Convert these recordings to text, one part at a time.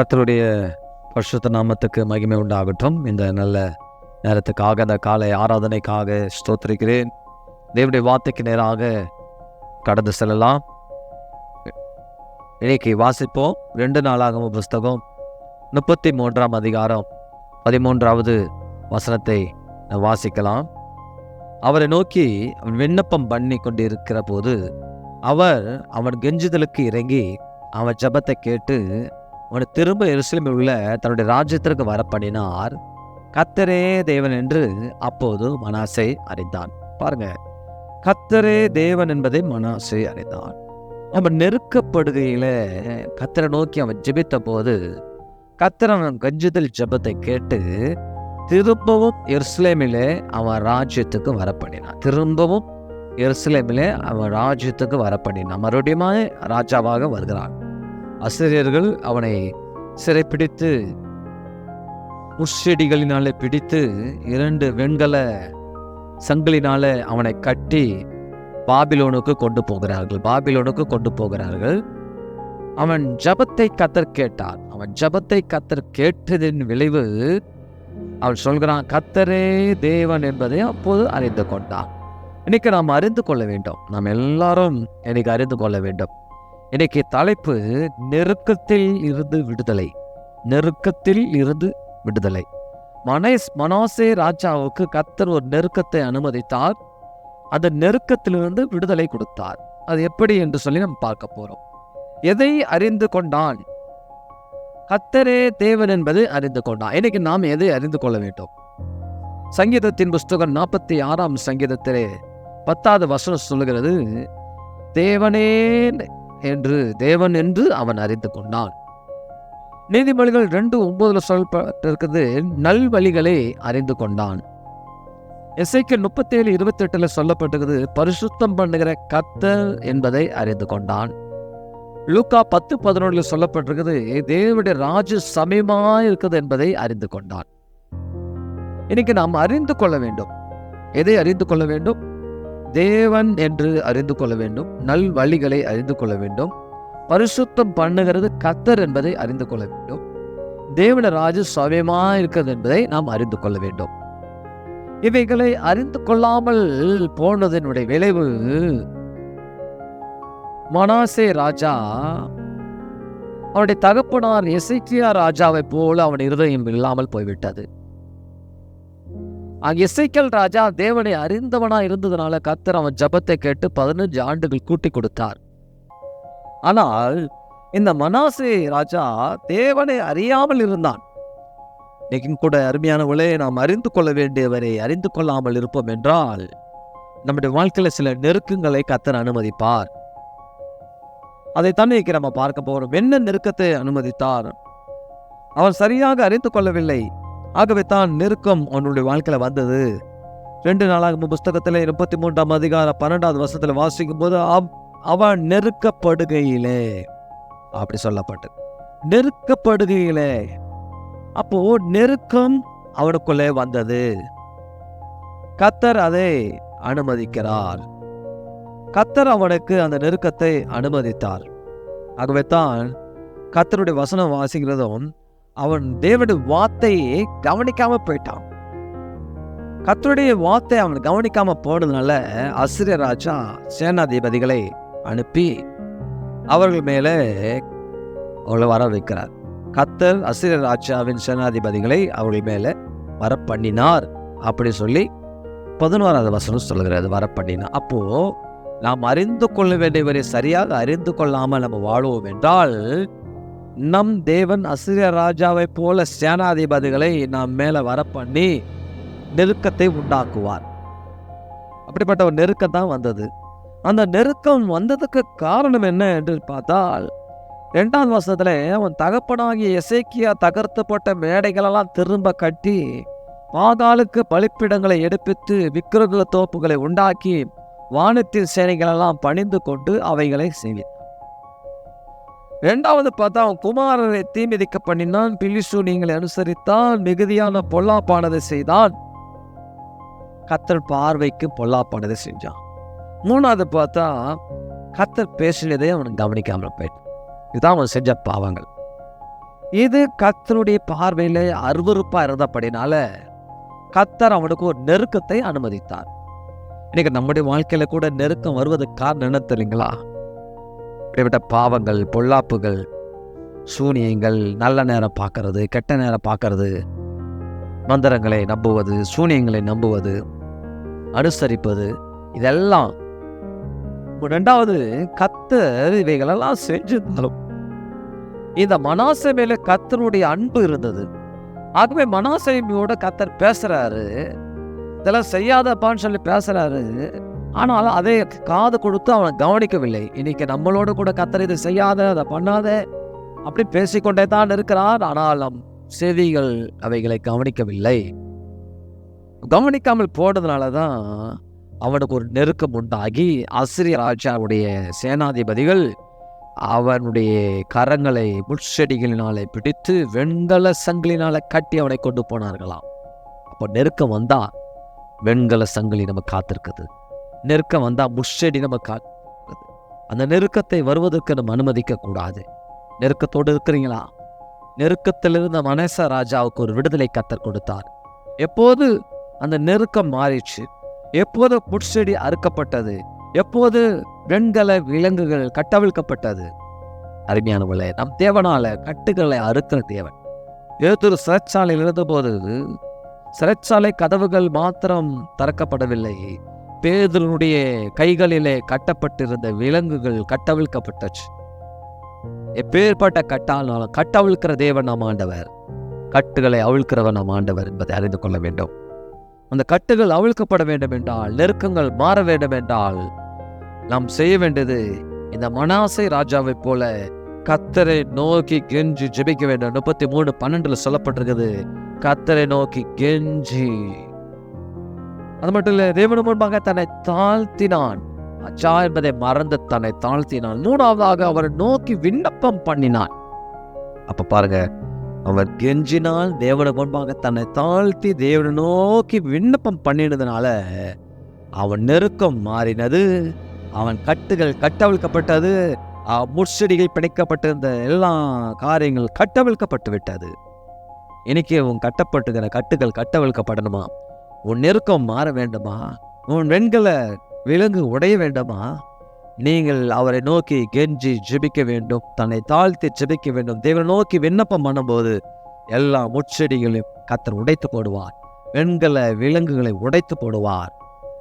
கர்த்தருடைய பரிசுத்த நாமத்துக்கு மகிமை உண்டாகட்டும். இந்த நல்ல நேரத்துக்காக, அந்த காலை ஆராதனைக்காக ஸ்தோத்திரிக்கிறேன். தேவனுடைய வார்த்தைக்கு நேராக கடந்து செல்லலாம். இன்னைக்கு வாசிப்போம் 2 நாளாகமம் புஸ்தகம் 33ஆம் அதிகாரம் 13வது வசனத்தை வாசிக்கலாம். அவரை நோக்கி அவன் விண்ணப்பம் பண்ணி கொண்டு இருக்கிற போது அவன் கெஞ்சுதலுக்கு இறங்கி அவன் ஜெபத்தை கேட்டு அவனை திரும்ப எருசலேமில் உள்ள தன்னுடைய ராஜ்யத்திற்கு வர பண்ணினார். கர்த்தரே தேவன் என்று அப்போது மனாசே அறிந்தான். பாருங்க, கர்த்தரே தேவன் என்பதை மனாசே அறிந்தான். அவன் நெருக்கப்படுகையில கர்த்தரை நோக்கி அவன் ஜெபித்த போது கர்த்தர் அவன் கெஞ்சுதல் ஜெபத்தை கேட்டு திரும்பவும் எருசலேமிலே அவன் ராஜ்யத்துக்கு வர பண்ணினான். திரும்பவும் எருசலேமிலே அவன் ராஜ்யத்துக்கு வர பண்ணினான். மறுபடியும் ராஜாவாக வருகிறான். அசிரியர்கள் அவனை சிறைப்பிடித்து முட்செடிகளினாலே பிடித்து 2 வெண்கல சங்கிலினாலே அவனை கட்டி பாபிலோனுக்கு கொண்டு போகிறார்கள். அவன் ஜெபத்தை கர்த்தர் கேட்டார். அவன் ஜெபத்தை கர்த்தர் கேட்டதின் விளைவு அவன் சொல்கிறான், கர்த்தரே தேவன் என்பதை அப்போது அறிந்து கொண்டான். இன்னைக்கு நாம் அறிந்து கொள்ள வேண்டும். நாம் எல்லாரும் இன்னைக்கு அறிந்து கொள்ள வேண்டும். இன்னைக்கு தலைப்பு நெருக்கத்தில் இருந்து விடுதலை. நெருக்கத்தில் இருந்து விடுதலை. மனாசே ராஜாவுக்கு கர்த்தர் ஒரு நெருக்கத்தை அனுமதித்தார். அந்த நெருக்கத்திலிருந்து விடுதலை கொடுத்தார். அது எப்படி என்று சொல்லி நம்ம பார்க்க போறோம். எதை அறிந்து கொண்டான்? கர்த்தரே தேவன் என்பது அறிந்து கொண்டான். இன்னைக்கு நாம் எதை அறிந்து கொள்ள வேண்டும்? சங்கீதத்தின் புஸ்தகம் 46ஆம் சங்கீதத்திலே 10வது வசனம் சொல்லுகிறது, தேவன் என்று அவன் அறிந்து கொண்டான். நீதிமொழிகள் 2:9 சொல்லப்பட்டிருக்கிறது, நல்வழிகளை அறிந்து கொண்டான். எசேக்கியேல் 37:28 சொல்லப்பட்டிருக்கிறது, பரிசுத்தம் பண்ணுகிற கர்த்தர் என்பதை அறிந்து கொண்டான். லூக்கா 10:11 சொல்லப்பட்டிருக்கிறது, தேவனுடைய ராஜ்ய சமயமாய் இருக்கிறது என்பதை அறிந்து கொண்டான். இன்னைக்கு நாம் அறிந்து கொள்ள வேண்டும். எதை அறிந்து கொள்ள வேண்டும்? தேவன் என்று அறிந்து கொள்ள வேண்டும். நல் வழிகளை அறிந்து கொள்ள வேண்டும். பரிசுத்தம் பண்ணுகிறது கர்த்தர் என்பதை அறிந்து கொள்ள வேண்டும். தேவனுடைய ராஜ்ய சமயமாய் இருக்கிறது என்பதை நாம் அறிந்து கொள்ள வேண்டும். இவைகளை அறிந்து கொள்ளாமல் போனதனுடைய விளைவு, மனாசே ராஜா அவனுடைய தகப்பனார் எசேக்கியா ராஜாவை போல அவன் இருதயம் இல்லாமல் போய்விட்டது. எசேக்கியேல் ராஜா தேவனை அறிந்தவனா இருந்ததுனால கர்த்தர் அவன் ஜெபத்தை கேட்டு 15 ஆண்டுகள் கூட்டி கொடுத்தார். ஆனால் இந்த மனாசே ராஜா தேவனை அறியாமல் இருந்தான். இன்னைக்கும் கூட அருமையானவளே, நாம் அறிந்து கொள்ள வேண்டியவரை அறிந்து கொள்ளாமல் இருப்போம் என்றால் நம்முடைய வாழ்க்கையில சில நெருக்கங்களை கர்த்தர் அனுமதிப்பார். அதைத்தான் இன்னைக்கு நம்ம பார்க்க போறோம். என்ன நெருக்கத்தை அனுமதித்தார்? அவன் சரியாக அறிந்து கொள்ளவில்லை. ஆகவே தான் நெருக்கம் அவனுடைய வாழ்க்கையில வந்தது. 2 நாளாகமம் புஸ்தகத்தில் 33ஆம் அதிகாரம் 12வது வசனத்தில் வாசிக்கும் போது அவன் நெருக்கப்படுகையிலே அப்படி சொல்லப்பட்டது. நெருக்கப்படுகையிலே, அப்போ நெருக்கம் அவனுக்குள்ளே வந்தது. கர்த்தர் அதை அனுமதிக்கிறார். கர்த்தர் அவனுக்கு அந்த நெருக்கத்தை அனுமதித்தார். ஆகவே தான் கர்த்தருடைய வசனம் வாசிக்கிறதும் அவன் தேவனுடைய வார்த்தையை கவனிக்காம போயிட்டான். கர்த்தருடைய வார்த்தை அவன் கவனிக்காம போனதுனால அசிரிய ராஜா சேனாதிபதிகளை அனுப்பி அவர்கள் மேலே அவளை வர வைக்கிறார். கர்த்தர் அசிரிய ராஜாவின் சேனாதிபதிகளை அவர்கள் மேலே வர பண்ணினார் அப்படி சொல்லி 11வது வசனம் சொல்லுகிறது, வர பண்ணினார். அப்போ நாம் அறிந்து கொள்ள வேண்டியவரை சரியாக அறிந்து கொள்ளாமல் நம்ம வாழ்வோம் என்றால் நம் தேவன் அசிரிய ராஜாவை போல சேனாதிபதிகளை நாம் மேல வர பண்ணி நெருக்கத்தை உண்டாக்குவார். அப்படிப்பட்ட ஒரு நெருக்கம் தான் வந்தது. அந்த நெருக்கம் வந்ததுக்கு காரணம் என்ன என்று பார்த்தால் 2வது வசனத்துல அவன் தகப்பனாகிய எசேக்கியா தகர்த்தப்பட்ட மேடைகளெல்லாம் திரும்ப கட்டி பாதாளுக்கு பலிப்பிடங்களை எடுப்பித்து விக்கிரக தோப்புகளை உண்டாக்கி வானத்தின் சேனைகளெல்லாம் பணிந்து கொண்டு அவைகளை செய்வித்தான். 2வது பார்த்தா அவன் குமாரரை தீமிதிக்க பண்ணினான். பிலிஸ்தீனியங்களை அனுசரித்தான். மிகுதியான பொல்லாப்பானதை செய்தான். கர்த்தர் பார்வைக்கு பொல்லாப்பானதை செஞ்சான். 3வது பார்த்தா கர்த்தர் பேசினதை அவன் கவனிக்காமல் போயிட்டான். இதுதான் அவன் செஞ்ச பாவங்கள். இது கர்த்தருடைய பார்வையில அருவருப்பா இருந்தபடினால கர்த்தர் அவனுக்கு ஒரு நெருக்கத்தை அனுமதித்தார். இன்னைக்கு நம்முடைய வாழ்க்கையில கூட நெருக்கம் வருவதற்கு காரணம் என்ன தெரியுங்களா? இப்படிப்பட்ட பாவங்கள், பொல்லாப்புகள், சூனியங்கள், நல்ல நேரம் பார்க்கறது, கெட்ட நேரம் பார்க்கறது, மந்திரங்களை நம்புவது, சூனியங்களை நம்புவது, அனுசரிப்பது, இதெல்லாம். ரெண்டாவது, கர்த்தர் இவைகளெல்லாம் செஞ்சிருந்தாலும் இந்த மனாசே மேல கர்த்தருடைய அன்பு இருந்தது. ஆகவே மனாசேயோட கர்த்தர் பேசுறாரு, இதெல்லாம் செய்யாதப்பான்னு சொல்லி பேசுறாரு. ஆனாலும் அதை காது கொடுத்து அவனை கவனிக்கவில்லை. இன்னைக்கு நம்மளோட கூட கர்த்தர் இதை செய்யாத, அதை பண்ணாத அப்படி பேசிக்கொண்டே தான் இருக்கிறார். ஆனால் நம் செவிகள் அவைகளை கவனிக்கவில்லை. கவனிக்காமல் போனதுனால தான் அவனுக்கு ஒரு நெருக்கம் உண்டாகி அசிரிய ராஜாவுடைய சேனாதிபதிகள் அவனுடைய கரங்களை முட்செடிகளினாலே பிடித்து வெண்கல சங்கிலினால கட்டி அவனை கொண்டு போனார்களாம். அப்போ நெருக்கம் வந்தா வெண்கல சங்கிலி நம்ம காத்திருக்குது. நெருக்கம் வந்தா முட்செடி நம்ம காத்திருக்குது. அந்த நெருக்கத்தை வருவதற்கு நம்ம அனுமதிக்க கூடாது. நெருக்கத்தோடு இருக்கிறீங்களா? நெருக்கத்திலிருந்த மனேச ராஜாவுக்கு ஒரு விடுதலை கர்த்தர் கொடுத்தார். எப்போது அந்த நெருக்கம் மாறிச்சு, எப்போது முட்செடி அறுக்கப்பட்டது, எப்போது வெண்கல விலங்குகள் கட்டவிழ்க்கப்பட்டது. அருமையானவர்களே, நம் தேவனால கட்டுகளை அறுக்கிற தேவன். பேதுரு சிறைச்சாலையில் இருந்தபோது சிறைச்சாலை கதவுகள் மாத்திரம் திறக்கப்படவில்லை, பேதுருடைய கைகளிலே கட்டப்பட்டிருந்த விலங்குகள் கட்டவிழ்க்கப்பட்டுச்சு. எப்பேற்பட்ட கட்டாலும் கட்டவிழ்க்கிற தேவன் நாம் ஆண்டவர், கட்டுகளை அவிழ்க்கிறவன் நாம் ஆண்டவர் என்பதை அறிந்து கொள்ள வேண்டும். அந்த கட்டுகள் அவிழ்க்கப்பட வேண்டும் என்றால், நெருக்கங்கள் மாற வேண்டும் என்றால், நாம் செய்ய வேண்டியது இந்த மனாசே ராஜாவை போல கர்த்தரை நோக்கி கெஞ்சி ஜெபிக்க வேண்டும். 33:12 சொல்லப்பட்டிருக்குது, கர்த்தரை நோக்கி கெஞ்சி. அது மட்டும் இல்லை, தேவன் முன்பாக தன்னை தாழ்த்தினான். அச்சா என்பதை மறந்து தன்னை தாழ்த்தினான். 3ஆவதாக அவரை நோக்கி விண்ணப்பம் பண்ணினான். அப்ப பாருங்க, அவன் கெஞ்சினால், தேவனை முன்பாக தன்னை தாழ்த்தி தேவனை நோக்கி விண்ணப்பம் பண்ணினதுனால அவன் நெருக்கம் மாறினது, அவன் கட்டுகள் கட்டவிழ்க்கப்பட்டது, முட்செடிகள் பிணைக்கப்பட்டிருந்த எல்லா காரியங்கள் கட்டவிழ்க்கப்பட்டு விட்டது. இன்னைக்கு உன் கட்டப்பட்டுகிற கட்டுகள் கட்டவிழ்க்கப்படணுமா? உன் நெருக்கம் மாற வேண்டுமா? உன் வெண்கல விலங்கு உடைய வேண்டுமா? நீங்கள் அவரை நோக்கி கெஞ்சி ஜெபிக்க வேண்டும், தன்னை தாழ்த்தி ஜெபிக்க வேண்டும். தேவனை நோக்கி விண்ணப்பம் பண்ணும்போது எல்லா முட்செடிகளையும் கர்த்தர் உடைத்து போடுவார், வெண்கல விலங்குகளை உடைத்து போடுவார்,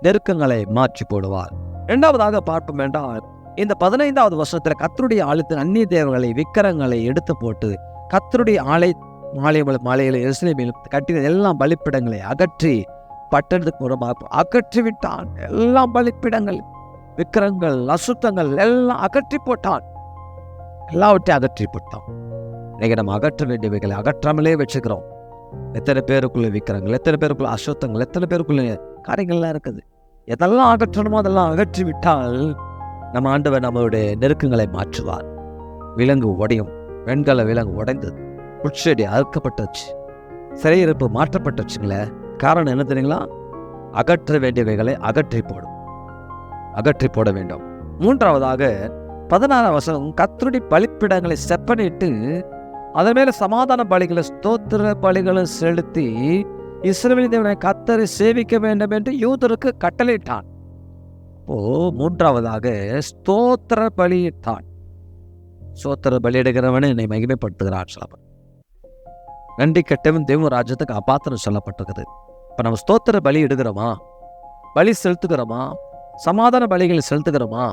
நெருக்கங்களை மாற்றி போடுவார். இரண்டாவதாக பார்ப்போம் என்றால், இந்த 15வது வருஷத்துல கர்த்தருடைய ஆலயத்தின் அந்நிய தேவர்களை, விக்கிரங்களை எடுத்து போட்டு கர்த்தருடைய மாலையில எருசலேமில் கட்டின எல்லா பலிப்பிடங்களை அகற்றி பட்டணத்துக்கு புறமாக அகற்றி விட்டான். எல்லா பலிப்பிடங்கள், விக்கிரங்கள், அசுத்தங்கள் எல்லாம் அகற்றி போட்டான். எல்லாவற்றையும் அகற்றி போட்டான். இன்னைக்கு நம்ம அகற்ற வேண்டியவைகளை அகற்றாமலே வச்சுக்கிறோம். எத்தனை பேருக்குள்ள விக்கிரங்கள், எத்தனை பேருக்குள்ள அசுத்தங்கள், எத்தனை பேருக்குள்ள காரியங்கள்லாம் இருக்குது. எதெல்லாம் அகற்றணுமோ அதெல்லாம் அகற்றி விட்டால் நம்ம ஆண்டவர் நம்மளுடைய நெருக்கங்களை மாற்றுவார். விலங்கு உடையும், வெண்கல விலங்கு உடைந்தது, முட்செடி அறுக்கப்பட்டுச்சு, சிறையிருப்பு மாற்றப்பட்டுச்சுங்களே. காரணம் என்ன தெரியுங்களா? அகற்ற வேண்டியவைகளை அகற்றி போட வேண்டும். 3ஆவதாக 16ஆம் வசனம், கர்த்தருடைய பலிப்பிடங்களை செப்பனிட்டு அதன் மேல சமாதான பலிகளை, ஸ்தோத்திர பலிகளை செலுத்தி இஸ்ரவேல் தேவனை கர்த்தரை சேவிக்க வேண்டும் என்று யூதருக்கு கட்டளையிட்டான். அப்போ 3ஆவதாக ஸ்தோத்திர பலியிட்டான். ஸ்தோத்திர பலியிடுகிறவனை என்னை மகிமைப்படுத்துகிறான் சொல்லப்படும். நன்றி கெட்டவன் தேவ ராஜ்யத்துக்கு அபாத்திரம் சொல்லப்பட்டிருக்குது. இப்ப நம்ம ஸ்தோத்திர பலி இடுகிறோமா? பலி செலுத்துகிறோமா? சமாதான பலிகளை செலுத்துகிறோமா?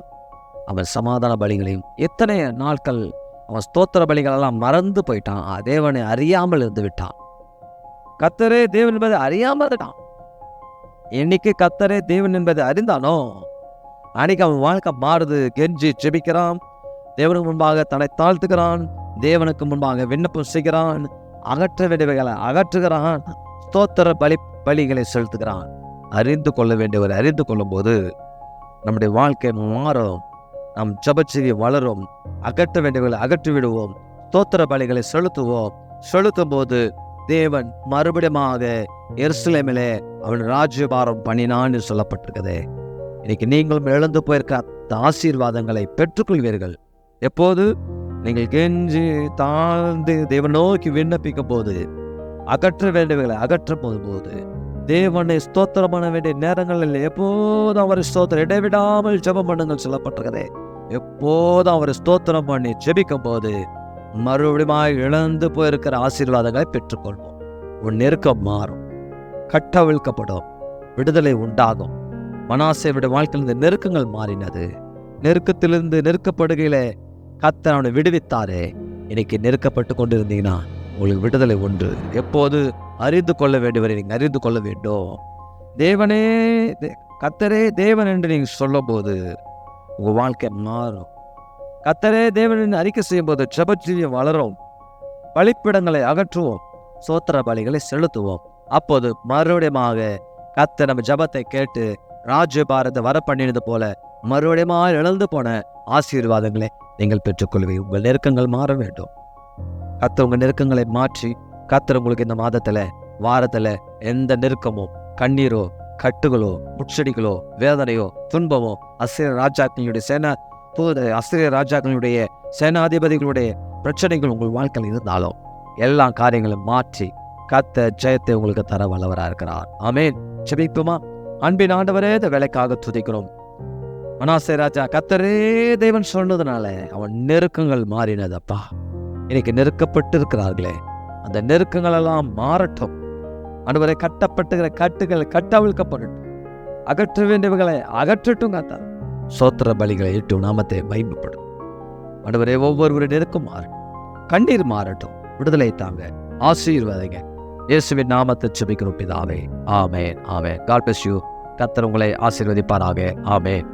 அவன் சமாதான பலிகளையும் எத்தனை நாட்கள் அவன் ஸ்தோத்திர பலிகளெல்லாம் மறந்து போயிட்டான். தேவனை அறியாமல் இருந்து விட்டான். கர்த்தரே தேவன் என்பதை அறியாமல் இருக்கான். என்னைக்கு கர்த்தரே தேவன் என்பதை அறிந்தானோ அன்னைக்கு அவன் வாழ்க்கை மாறுது. கெஞ்சி ஜெபிக்கிறான், தேவனுக்கு முன்பாக தன்னை தாழ்த்துகிறான், தேவனுக்கு முன்பாக விண்ணப்பம் செய்கிறான், அகற்ற வேண்டியவைகளை அகற்றுகிறான், ஸ்தோத்திர பலிகளை செலுத்துகிறான். அறிந்து கொள்ள வேண்டியவரை அறிந்து கொள்ளும் போது நம்முடைய வாழ்க்கை மாறும். நாம் ஜெபச்செய்தி வளரும். அகற்ற வேண்டியவர்களை அகற்றி விடுவோம், ஸ்தோத்திர பலிகளை செலுத்துவோம். செலுத்தும் போது தேவன் மறுபடியுமாக எருசலேமிலே அவன் ராஜ்யபாரம் பண்ணினான்னு சொல்லப்பட்டிருக்குது. இன்னைக்கு நீங்களும் இழந்து போயிருக்க அந்த ஆசீர்வாதங்களை பெற்றுக்கொள்வீர்கள். எப்போது? நீங்கள் கெஞ்சி தாழ்ந்து தேவன் நோக்கி விண்ணப்பிக்கும் போது, அகற்ற வேண்டியவைகளை அகற்ற போது, தேவனை ஸ்தோத்திரம் பண்ண வேண்டிய நேரங்களில் எப்போதும் அவர் ஸ்தோத்திரம் இடைவிடாமல் ஜெபம் பண்ணுங்கள் சொல்லப்பட்டிருக்கிறதே. எப்போதும் அவர் ஸ்தோத்திரம் பண்ணி ஜெபிக்கும் போது மறுபடியும் இழந்து போயிருக்கிற ஆசீர்வாதங்களை பெற்றுக்கொள்வோம். உன் நெருக்கம் மாறும், கட்டவிழ்க்கப்படும், விடுதலை உண்டாகும். மனாசேயுடைய வாழ்க்கையில் இந்த நெருக்கங்கள் மாறினது. நெருக்கத்திலிருந்து நெருக்கப்படுகையில கர்த்தர் அவனை விடுவித்தாரே. இன்னைக்கு நெருக்கப்பட்டு கொண்டு இருந்தீங்கன்னா உங்களுக்கு விடுதலை உண்டு. எப்போது அறிந்து கொள்ள வேண்டியவரை நீங்கள் அறிந்து கொள்ள வேண்டும். தேவனே கர்த்தரே தேவன் என்று நீங்கள் சொல்லும் போது உங்கள் வாழ்க்கை மாறும். கர்த்தரே தேவன் அறிக்கை செய்யும் போது ஜெபஜீவியம் வளரும். பலிப்பிடங்களை அகற்றுவோம், சோத்திர பலிகளை செலுத்துவோம். அப்போது மறுபடியுமாக கர்த்தர் நம்ம ஜெபத்தை கேட்டு ராஜ்யபாரத்தை வர பண்ணினது போல மறுபடியும் இழந்து போன ஆசீர்வாதங்களை நீங்கள் பெற்றுக்கொள்வீங்க. உங்கள் நெருக்கங்கள் மாற வேண்டும். கர்த்தர் உங்கள் நெருக்கங்களை மாற்றி, கர்த்தர் உங்களுக்கு இந்த மாதத்துல வாரத்துல எந்த நெருக்கமோ, கண்ணீரோ, கட்டுகளோ, முச்சடிகளோ, வேதனையோ, துன்பமோ, அசிரிய ராஜாக்களுடைய சேனாதிபதிகளுடைய பிரச்சனைகள் உங்கள் வாழ்க்கையில் இருந்தாலும் எல்லா காரியங்களும் மாற்றி கர்த்தர் ஜெயத்தை உங்களுக்கு தர வல்லவராக இருக்கிறார். ஆமென். ஜெபிப்போமா? அன்பின் ஆண்டவரே, இந்த வேலைக்காக துதிக்கிறோம். மனாசே ராஜா கர்த்தரே தேவன் சொன்னதுனால அவன் நெருக்கங்கள் மாறினதப்பா. இன்னைக்கு நெருக்கப்பட்டு இருக்கிறார்களே, அந்த நெருக்கங்கள் எல்லாம் மாறட்டும். ஆண்டவரே, கட்டப்பட்டுகிற கட்டுகள் கட்டவிழ்க்கப்படட்டும். அகற்ற வேண்டியவர்களை அகற்றட்டும். கர்த்தர் சோத்திர பலிகளை இட்டு நாமத்தை மகிமைப்படும். ஆண்டவரே, ஒவ்வொருவருடைய நெருக்கம் மாறட்டும், கண்ணீர் மாறட்டும், விடுதலை தாங்க, ஆசீர்வாதங்க. இயேசுவின் நாமத்தை ஜெபிக்கிறோம் பிதாவே. ஆமென், ஆமென். God bless you. கர்த்தர் உங்களை ஆசீர்வதிப்பாராக. ஆமென்.